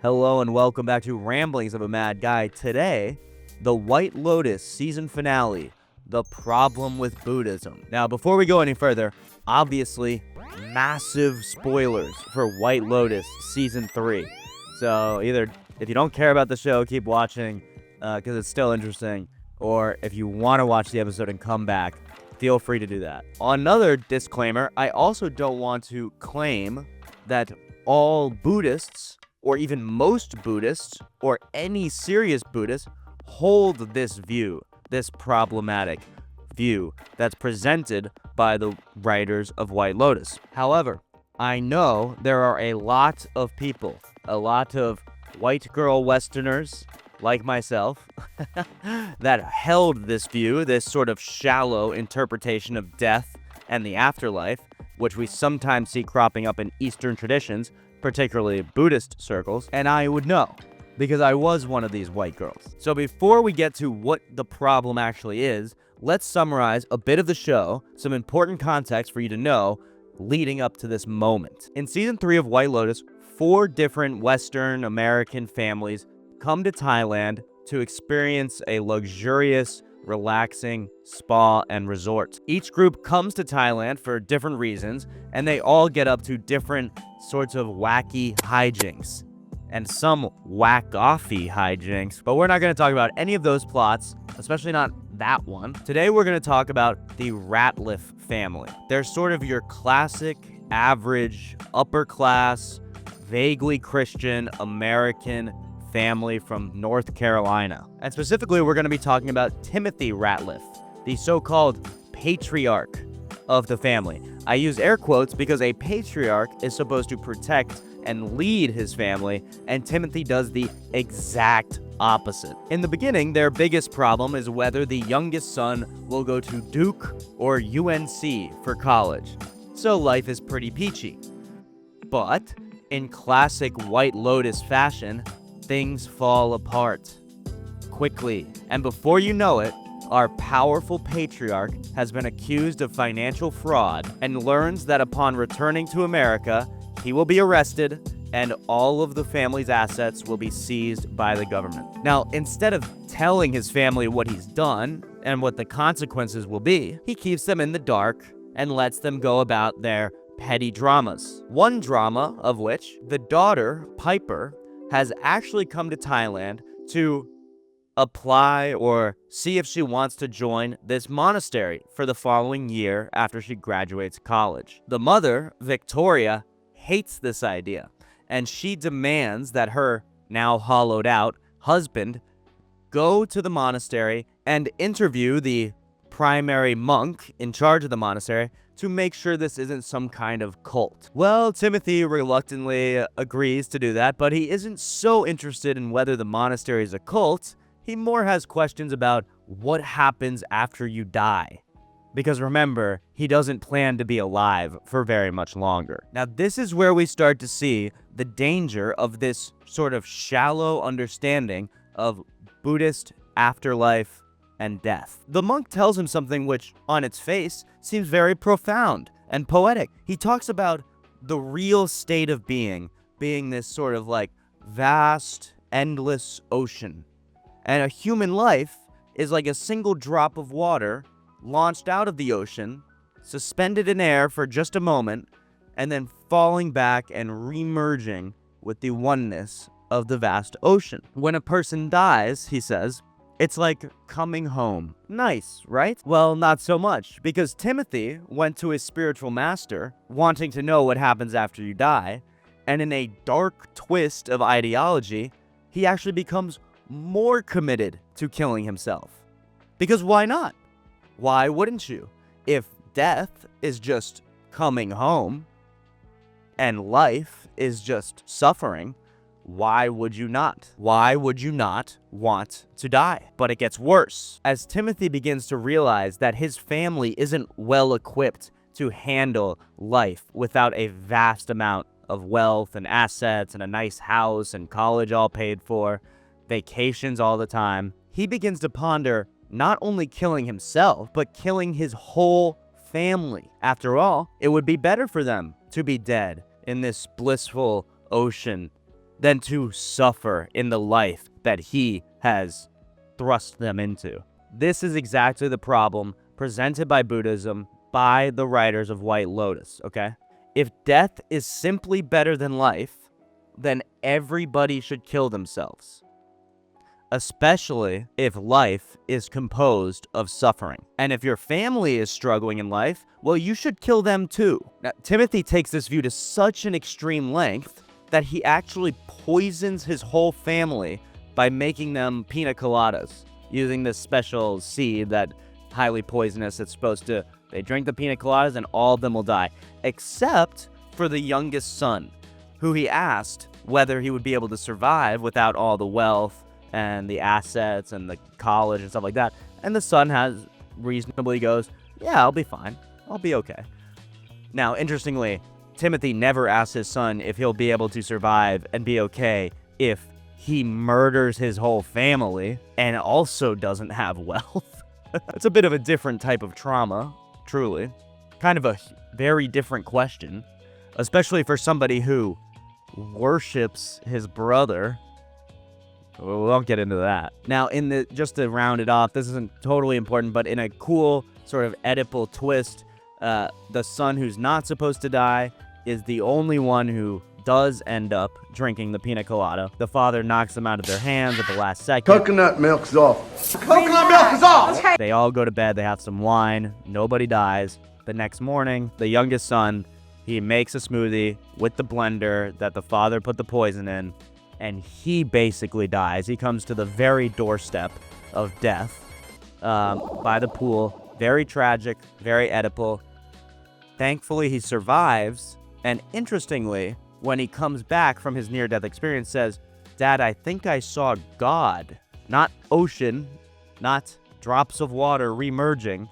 Hello and welcome back to Ramblings of a Mad Guy. Today, the White Lotus season finale, The Problem with Buddhism. Now, before we go any further, obviously, massive spoilers for White Lotus season 3. So either if you don't care about the show, keep watching because it's still interesting, or if you want to watch the episode and come back, feel free to do that. Another disclaimer, I also don't want to claim that all Buddhists, or even most Buddhists, or any serious Buddhist, hold this view, this problematic view that's presented by the writers of White Lotus. However, I know there are a lot of people, a lot of white girl Westerners like myself, that held this view, this sort of shallow interpretation of death and the afterlife, which we sometimes see cropping up in Eastern traditions, particularly Buddhist circles, and I would know, because I was one of these white girls. So before we get to what the problem actually is, let's summarize a bit of the show, some important context for you to know leading up to this moment. In Season 3 of White Lotus, 4 different Western American families come to Thailand to experience a luxurious, relaxing spa and resort. Each group comes to Thailand for different reasons, and they all get up to different sorts of wacky hijinks and some whack-offy hijinks, but we're not going to talk about any of those plots, especially not that one. Today we're going to talk about the Ratliff family. They're sort of your classic, average, upper-class, vaguely Christian American family from North Carolina. And specifically, we're going to be talking about Timothy Ratliff, the so-called patriarch of the family. I use air quotes because a patriarch is supposed to protect and lead his family, and Timothy does the exact opposite. In the beginning, their biggest problem is whether the youngest son will go to Duke or UNC for college. So life is pretty peachy. But in classic White Lotus fashion, things fall apart quickly, and before you know it, our powerful patriarch has been accused of financial fraud and learns that upon returning to America, he will be arrested and all of the family's assets will be seized by the government. Now, instead of telling his family what he's done and what the consequences will be, he keeps them in the dark and lets them go about their petty dramas. One drama of which, the daughter, Piper, has actually come to Thailand to apply or see if she wants to join this monastery for the following year after she graduates college. The mother, Victoria, hates this idea, and she demands that her now hollowed out husband go to the monastery and interview the primary monk in charge of the monastery to make sure this isn't some kind of cult. Well, Timothy reluctantly agrees to do that, but he isn't so interested in whether the monastery is a cult. He more has questions about what happens after you die. Because remember, he doesn't plan to be alive for very much longer. Now, this is where we start to see the danger of this sort of shallow understanding of Buddhist afterlife and death. The monk tells him something which, on its face, seems very profound and poetic. He talks about the real state of being this sort of like vast, endless ocean. And a human life is like a single drop of water launched out of the ocean, suspended in air for just a moment, and then falling back and remerging with the oneness of the vast ocean. When a person dies, he says, it's like coming home. Nice, right? Well, not so much, because Timothy went to his spiritual master wanting to know what happens after you die, and in a dark twist of ideology, he actually becomes more committed to killing himself. Because why not? Why wouldn't you? If death is just coming home and life is just suffering, why would you not? Why would you not want to die? But it gets worse. As Timothy begins to realize that his family isn't well equipped to handle life without a vast amount of wealth and assets and a nice house and college all paid for, vacations all the time, he begins to ponder not only killing himself, but killing his whole family. After all, it would be better for them to be dead in this blissful ocean than to suffer in the life that he has thrust them into. This is exactly the problem presented by Buddhism by the writers of White Lotus, okay? If death is simply better than life, then everybody should kill themselves, especially if life is composed of suffering. And if your family is struggling in life, well, you should kill them too. Now, Timothy takes this view to such an extreme length that he actually poisons his whole family by making them pina coladas, using this special seed that highly poisonous. It's supposed to, they drink the pina coladas and all of them will die, except for the youngest son, who he asked whether he would be able to survive without all the wealth and the assets and the college and stuff like that. And the son has reasonably goes, yeah, I'll be fine. I'll be okay. Now, interestingly, Timothy never asks his son if he'll be able to survive and be okay if he murders his whole family and also doesn't have wealth. It's a bit of a different type of trauma, truly. Kind of a very different question, especially for somebody who worships his brother. We won't get into that. Now, just to round it off, this isn't totally important, but in a cool sort of Oedipal twist, the son who's not supposed to die is the only one who does end up drinking the pina colada. The father knocks them out of their hands at the last second. Coconut milk's off. Coconut milk is off! Okay. They all go to bed, they have some wine, nobody dies. The next morning, the youngest son, he makes a smoothie with the blender that the father put the poison in, and he basically dies. He comes to the very doorstep of death by the pool. Very tragic, very Oedipal. Thankfully, he survives, and interestingly, when he comes back from his near-death experience, says, Dad, I think I saw God. Not ocean, not drops of water remerging.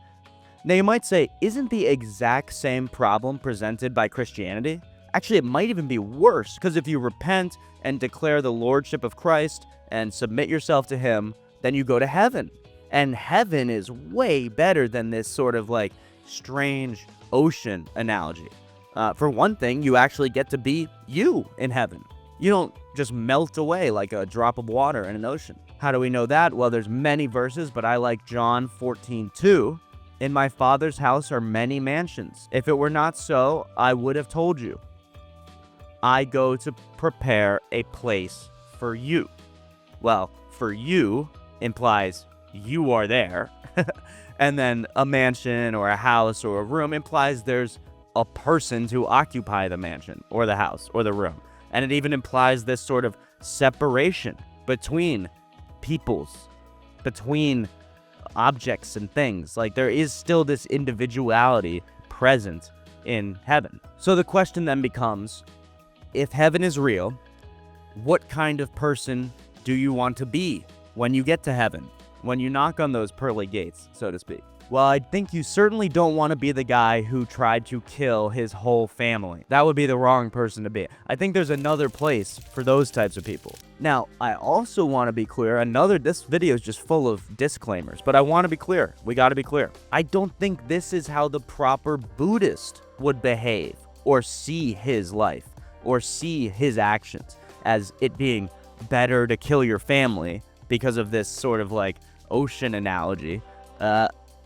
Now, you might say, isn't the exact same problem presented by Christianity? Actually, it might even be worse, because if you repent and declare the lordship of Christ and submit yourself to him, then you go to heaven. And heaven is way better than this sort of like strange ocean analogy. For one thing, you actually get to be you in heaven. You don't just melt away like a drop of water in an ocean. How do we know that? Well, there's many verses, but I like John 14:2. In my Father's house are many mansions. If it were not so, I would have told you. I go to prepare a place for you. Well, for you implies you are there. And then a mansion or a house or a room implies there's a person to occupy the mansion or the house or the room. And it even implies this sort of separation between peoples, between objects and things. Like there is still this individuality present in heaven. So the question then becomes, if heaven is real, what kind of person do you want to be when you get to heaven? When you knock on those pearly gates, so to speak? Well, I think you certainly don't want to be the guy who tried to kill his whole family. That would be the wrong person to be. I think there's another place for those types of people. Now, I also want to be clear, this video is just full of disclaimers, but I want to be clear. We got to be clear. I don't think this is how the proper Buddhist would behave or see his life or see his actions as it being better to kill your family because of this sort of like ocean analogy,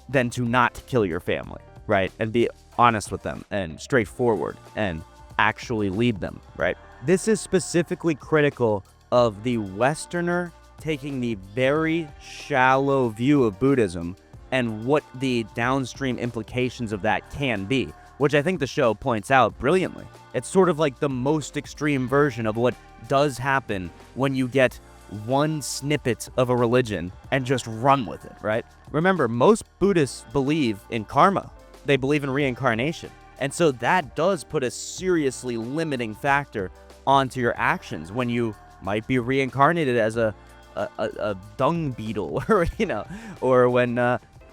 than to not kill your family, right? And be honest with them and straightforward and actually lead them, right? This is specifically critical of the Westerner taking the very shallow view of Buddhism and what the downstream implications of that can be, which I think the show points out brilliantly. It's sort of like the most extreme version of what does happen when you get one snippet of a religion and just run with it, right? Remember, most Buddhists believe in karma. They believe in reincarnation. And so that does put a seriously limiting factor onto your actions when you might be reincarnated as a dung beetle or when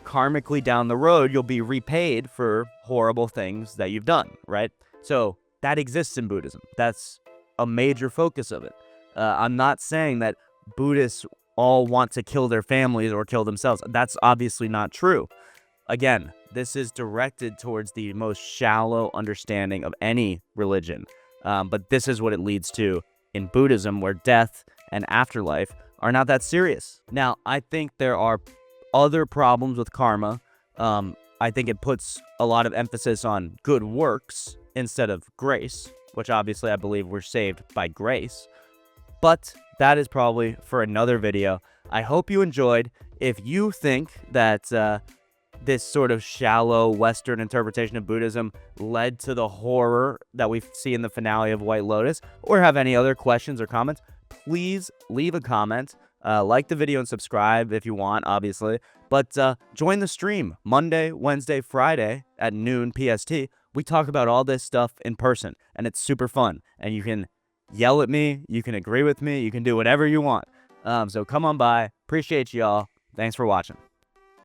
karmically down the road, you'll be repaid for horrible things that you've done, right? So that exists in Buddhism. That's a major focus of it. I'm not saying that Buddhists all want to kill their families or kill themselves. That's obviously not true. Again, this is directed towards the most shallow understanding of any religion. But this is what it leads to in Buddhism, where death and afterlife are not that serious. Now, I think there are other problems with karma. I think it puts a lot of emphasis on good works instead of grace, which obviously I believe we're saved by grace. But that is probably for another video. I hope you enjoyed. If you think that this sort of shallow Western interpretation of Buddhism led to the horror that we see in the finale of White Lotus, or have any other questions or comments, please leave a comment. Like the video and subscribe if you want, obviously. But join the stream Monday, Wednesday, Friday at noon PST. We talk about all this stuff in person, and it's super fun. And you can yell at me, you can agree with me, you can do whatever you want. So come on by. Appreciate y'all. Thanks for watching.